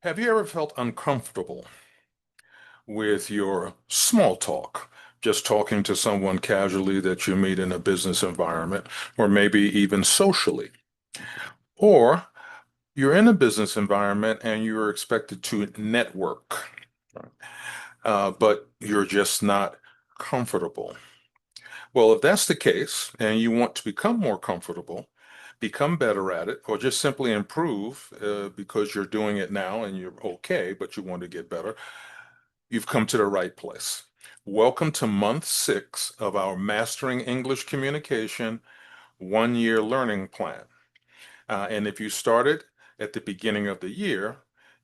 Have you ever felt uncomfortable with your small talk? Just talking to someone casually that you meet in a business environment, or maybe even socially. Or you're in a business environment and you're expected to network, but you're just not comfortable. Well, if that's the case and you want to become more comfortable, become better at it, or just simply improve because you're doing it now and you're okay, but you want to get better, you've come to the right place. Welcome to month 6 of our Mastering English Communication 1 year learning plan. And if you started at the beginning of the year,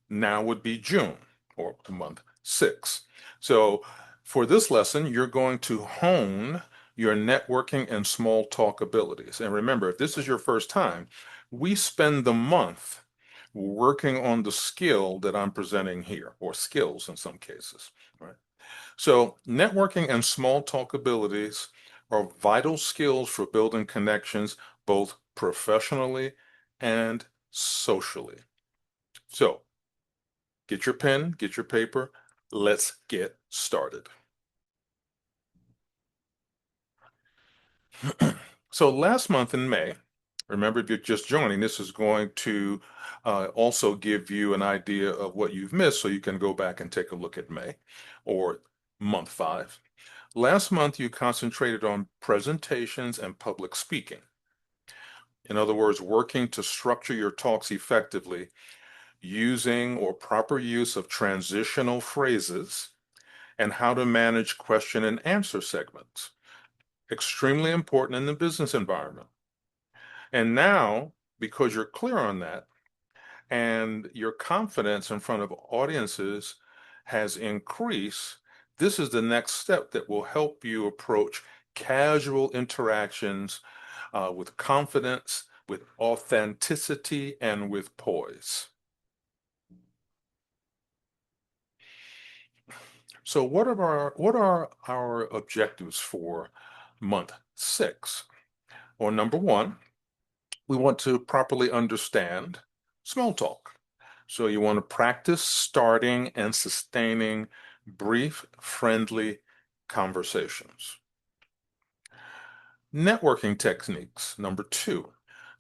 now would be June or month 6. So for this lesson, you're going to hone your networking and small talk abilities. And remember, if this is your first time, we spend the month working on the skill that I'm presenting here, or skills in some cases, right? So networking and small talk abilities are vital skills for building connections both professionally and socially. So get your pen, get your paper. Let's get started. So last month in May, remember if you're just joining, this is going to also give you an idea of what you've missed so you can go back and take a look at May or month 5. Last month, you concentrated on presentations and public speaking. In other words, working to structure your talks effectively using or proper use of transitional phrases and how to manage question and answer segments. Extremely important in the business environment. And now, because you're clear on that and your confidence in front of audiences has increased, this is the next step that will help you approach casual interactions with confidence, with authenticity, and with poise. So what are our objectives for month 6? Well, number 1, we want to properly understand small talk. So you want to practice starting and sustaining brief, friendly conversations. Networking techniques. Number 2,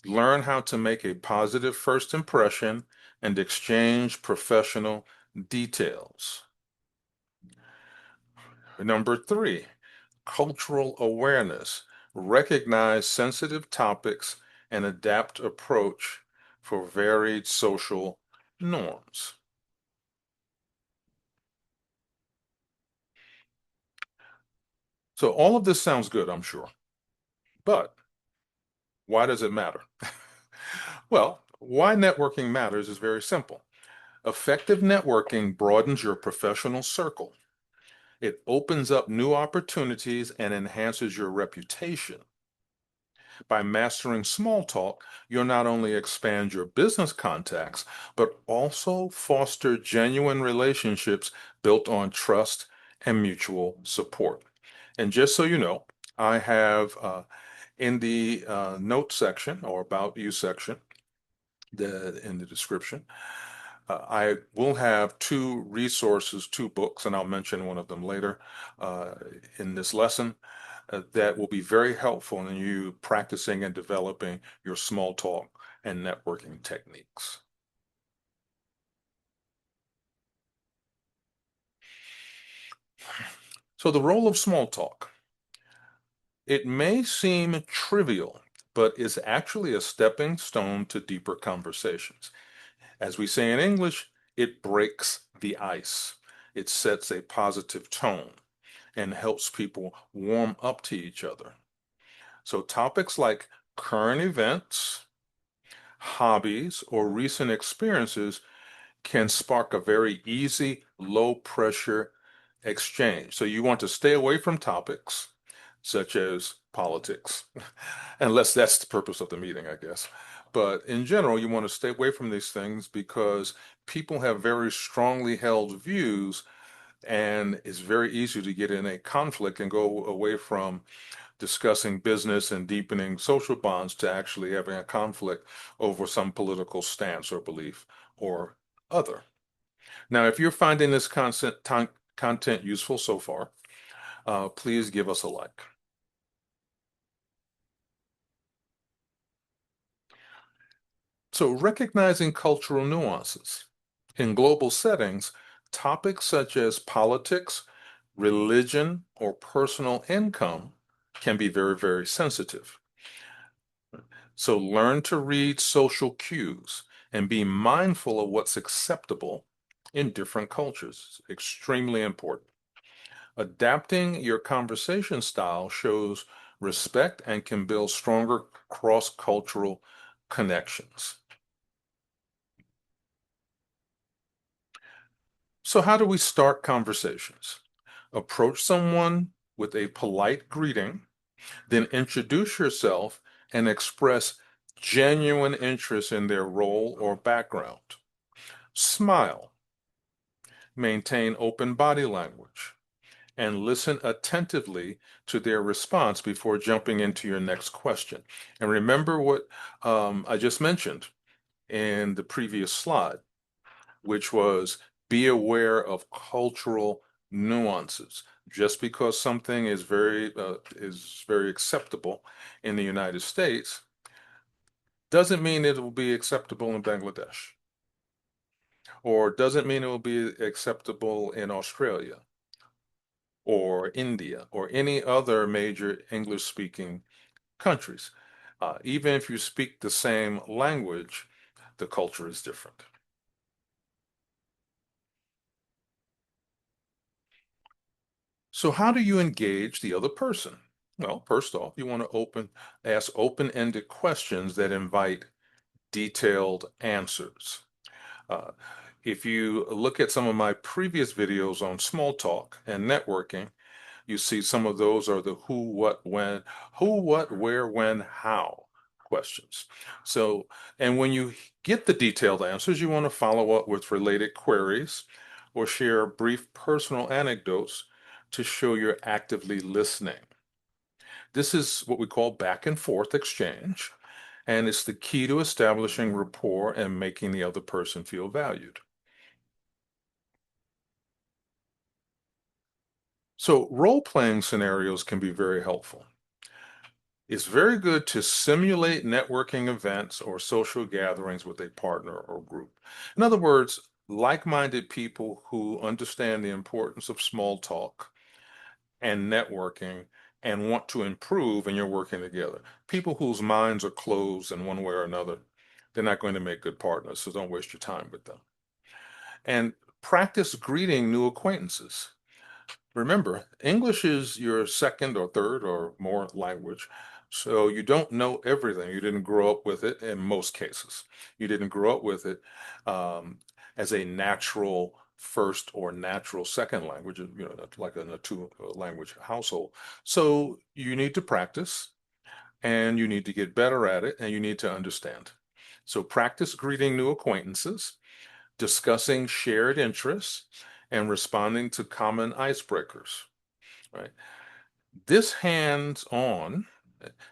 learn how to make a positive first impression and exchange professional details. Number 3, cultural awareness. Recognize sensitive topics and adapt approach for varied social norms. So all of this sounds good, I'm sure. But why does it matter? Well, why networking matters is very simple. Effective networking broadens your professional circle. It opens up new opportunities and enhances your reputation. By mastering small talk, you'll not only expand your business contacts, but also foster genuine relationships built on trust and mutual support. And just so you know, I have in the notes section or about you section, in the description, I will have 2 resources, 2 books, and I'll mention one of them later uh, in this lesson that will be very helpful in you practicing and developing your small talk and networking techniques. So the role of small talk. It may seem trivial, but is actually a stepping stone to deeper conversations. As we say in English, it breaks the ice. It sets a positive tone and helps people warm up to each other. So topics like current events, hobbies, or recent experiences can spark a very easy, low pressure exchange. So you want to stay away from topics such as politics, unless that's the purpose of the meeting, I guess. But in general, you want to stay away from these things because people have very strongly held views, and it's very easy to get in a conflict and go away from discussing business and deepening social bonds to actually having a conflict over some political stance or belief or other. Now, if you're finding this content useful so far, please give us a like. So, recognizing cultural nuances. In global settings, topics such as politics, religion, or personal income can be very, very sensitive. So, learn to read social cues and be mindful of what's acceptable in different cultures. It's extremely important. Adapting your conversation style shows respect and can build stronger cross-cultural connections. So, how do we start conversations? Approach someone with a polite greeting, then introduce yourself and express genuine interest in their role or background. Smile, maintain open body language, and listen attentively to their response before jumping into your next question. And remember what I just mentioned in the previous slide, which was be aware of cultural nuances. Just because something is very acceptable in the United States doesn't mean it will be acceptable in Bangladesh, or doesn't mean it will be acceptable in Australia or India or any other major English-speaking countries. Even if you speak the same language, the culture is different. So how do you engage the other person? Well, first off, you want to ask open-ended questions that invite detailed answers. Uh, if you look at some of my previous videos on small talk and networking, you see some of those are the who, what, when, who, what, where, when, how questions. So, and when you get the detailed answers, you want to follow up with related queries or share brief personal anecdotes to show you're actively listening. This is what we call back and forth exchange, and it's the key to establishing rapport and making the other person feel valued. So, role playing scenarios can be very helpful. It's very good to simulate networking events or social gatherings with a partner or group. In other words, like-minded people who understand the importance of small talk and networking and want to improve, and you're working together. People whose minds are closed in one way or another, they're not going to make good partners, so don't waste your time with them. And practice greeting new acquaintances. Remember, English is your second or third or more language. So you don't know everything. You didn't grow up with it in most cases. You didn't grow up with it as a natural first or natural second language, like in a two language household. So you need to practice and you need to get better at it and you need to understand. So practice greeting new acquaintances, discussing shared interests, and responding to common icebreakers, right? This hands-on,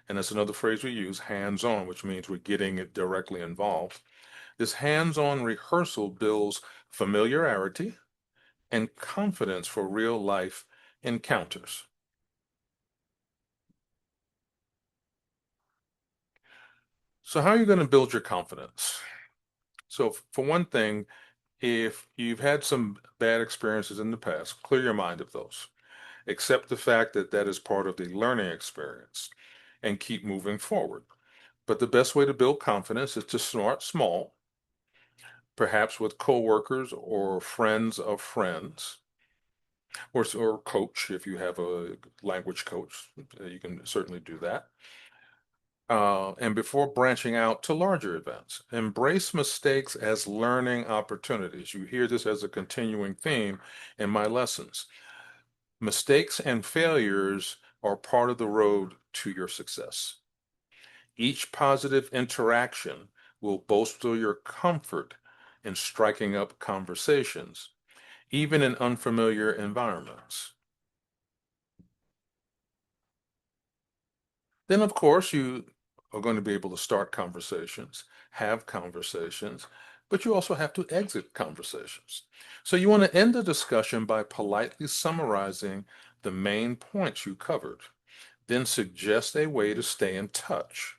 and that's another phrase we use, hands-on, which means we're getting it directly involved. This hands-on rehearsal builds familiarity and confidence for real life encounters. So how are you going to build your confidence? So for one thing, if you've had some bad experiences in the past, clear your mind of those. Accept the fact that that is part of the learning experience and keep moving forward. But the best way to build confidence is to start small, perhaps with coworkers or friends of friends, or coach if you have a language coach. You can certainly do that. And before branching out to larger events, embrace mistakes as learning opportunities. You hear this as a continuing theme in my lessons. Mistakes and failures are part of the road to your success. Each positive interaction will bolster your comfort in striking up conversations, even in unfamiliar environments. Then, of course, you are going to be able to start conversations, have conversations, but you also have to exit conversations. So you want to end the discussion by politely summarizing the main points you covered. Then suggest a way to stay in touch,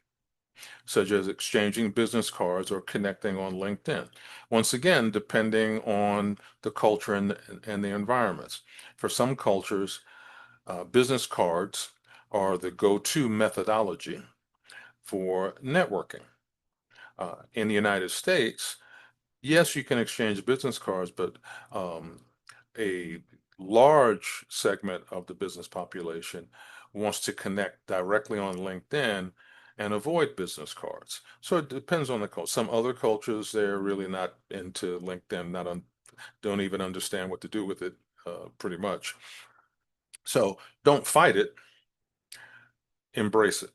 such as exchanging business cards or connecting on LinkedIn. Once again, depending on the culture and the environments. For some cultures, business cards are the go-to methodology for networking. In the United States, yes, you can exchange business cards, but um, a large segment of the business population wants to connect directly on LinkedIn and avoid business cards. So it depends on the culture. Some other cultures, they're really not into LinkedIn, don't even understand what to do with it, pretty much. So don't fight it, embrace it.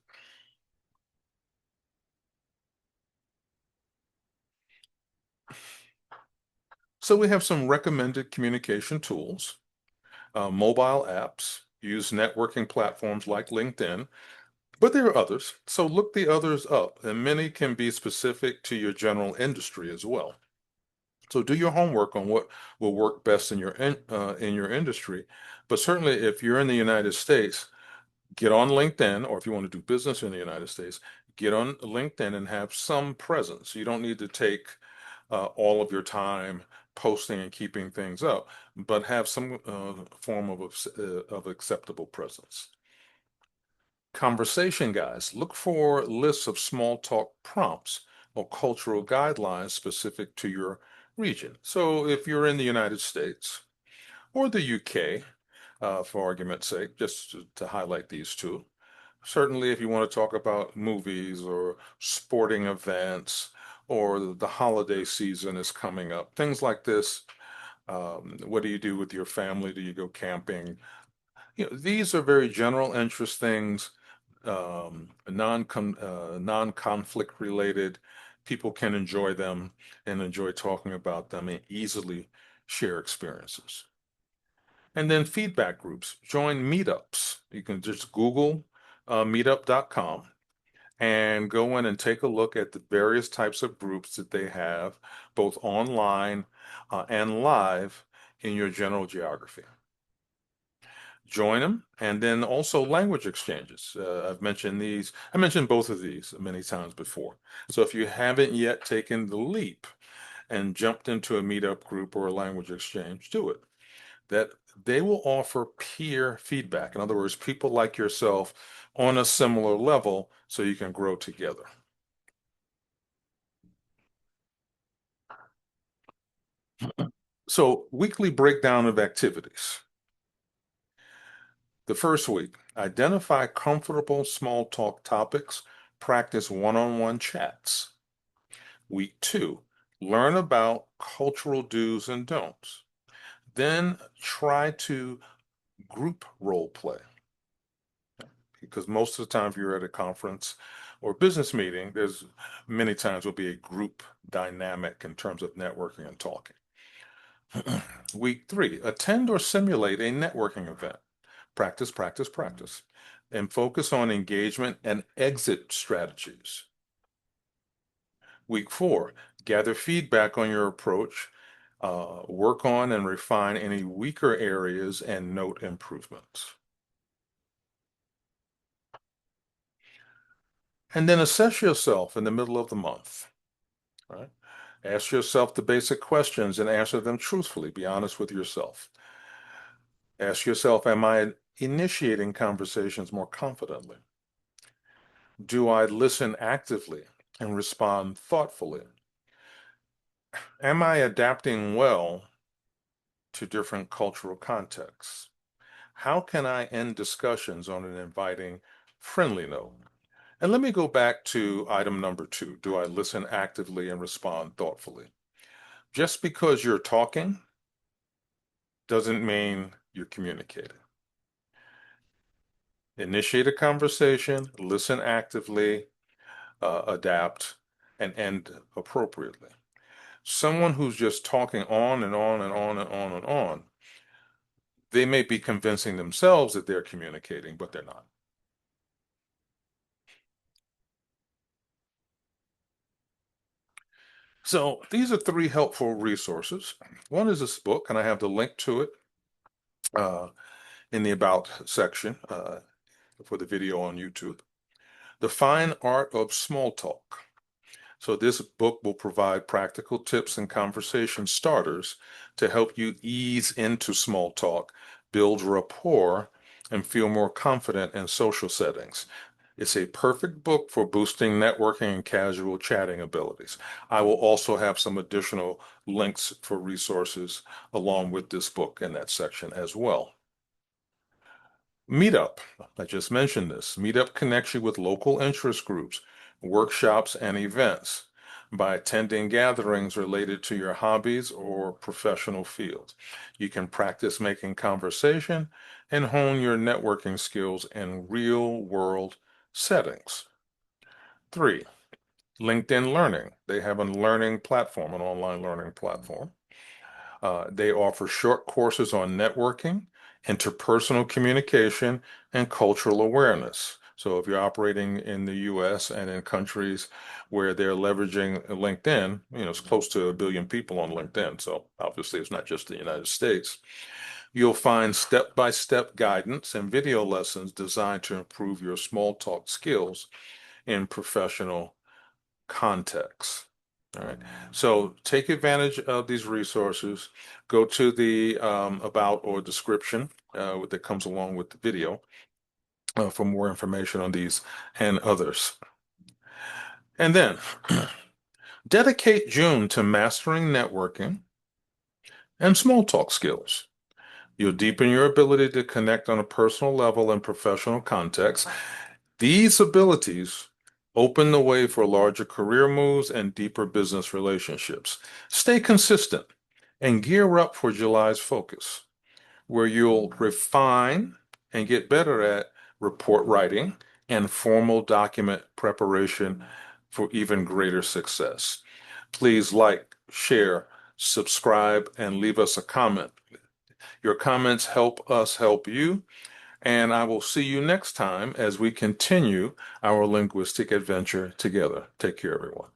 So we have some recommended communication tools, mobile apps, use networking platforms like LinkedIn. But there are others, so look the others up, and many can be specific to your general industry as well. So do your homework on what will work best in your industry. But certainly, if you're in the United States, get on LinkedIn, or if you want to do business in the United States, get on LinkedIn and have some presence. You don't need to take all of your time posting and keeping things up, but have some form of acceptable presence. Conversation guides. Look for lists of small talk prompts or cultural guidelines specific to your region. So if you're in the United States or the UK, for argument's sake, just to highlight these two, certainly if you want to talk about movies or sporting events or the holiday season is coming up, things like this. What do you do with your family? Do you go camping? These are very general interest things, non-conflict related. People can enjoy them and enjoy talking about them and easily share experiences. And then feedback groups. Join meetups. You can just Google meetup.com and go in and take a look at the various types of groups that they have, both online and live in your general geography. Join them, and then also language exchanges. I mentioned both of these many times before. So if you haven't yet taken the leap and jumped into a meetup group or a language exchange, do it. That they will offer peer feedback. In other words, people like yourself on a similar level so you can grow together. So, weekly breakdown of activities. The first week, identify comfortable small talk topics, practice one-on-one chats. Week two, learn about cultural do's and don'ts. Then try to group role play because most of the time, if you're at a conference or business meeting, there's many times will be a group dynamic in terms of networking and talking. Week three, attend or simulate a networking event. Practice, practice, practice, and focus on engagement and exit strategies. Week four, gather feedback on your approach, work on and refine any weaker areas, and note improvements. And then assess yourself in the middle of the month. Right? Ask yourself the basic questions and answer them truthfully. Be honest with yourself. Ask yourself, am I initiating conversations more confidently? Do I listen actively and respond thoughtfully? Am I adapting well to different cultural contexts? How can I end discussions on an inviting, friendly note? And let me go back to item number two. Do I listen actively and respond thoughtfully? Just because you're talking doesn't mean you're communicating. Initiate a conversation, listen actively, adapt, and end appropriately. Someone who's just talking on and on and on and on and on, they may be convincing themselves that they're communicating, but they're not. So these are three helpful resources. One is this book, and I have the link to it uh, in the About section for the video on YouTube. The Fine Art of Small Talk. So this book will provide practical tips and conversation starters to help you ease into small talk, build rapport, and feel more confident in social settings. It's a perfect book for boosting networking and casual chatting abilities. I will also have some additional links for resources along with this book in that section as well. Meetup. I just mentioned this. Meetup connects you with local interest groups, workshops, and events by attending gatherings related to your hobbies or professional fields. You can practice making conversation and hone your networking skills in real-world settings. Three, LinkedIn Learning. They have a learning platform, an online learning platform. They offer short courses on networking, interpersonal communication, and cultural awareness. So if you're operating in the US and in countries where they're leveraging LinkedIn, it's close to 1 billion people on LinkedIn. So obviously it's not just the United States. You'll find step-by-step guidance and video lessons designed to improve your small talk skills in professional contexts. All right. So take advantage of these resources. Go to the about or description that comes along with the video for more information on these and others. And then dedicate June to mastering networking and small talk skills. You'll deepen your ability to connect on a personal level in professional contexts. These abilities open the way for larger career moves and deeper business relationships. Stay consistent and gear up for July's focus, where you'll refine and get better at report writing and formal document preparation for even greater success. Please like, share, subscribe, and leave us a comment. Your comments help us help you, and I will see you next time as we continue our linguistic adventure together. Take care, everyone.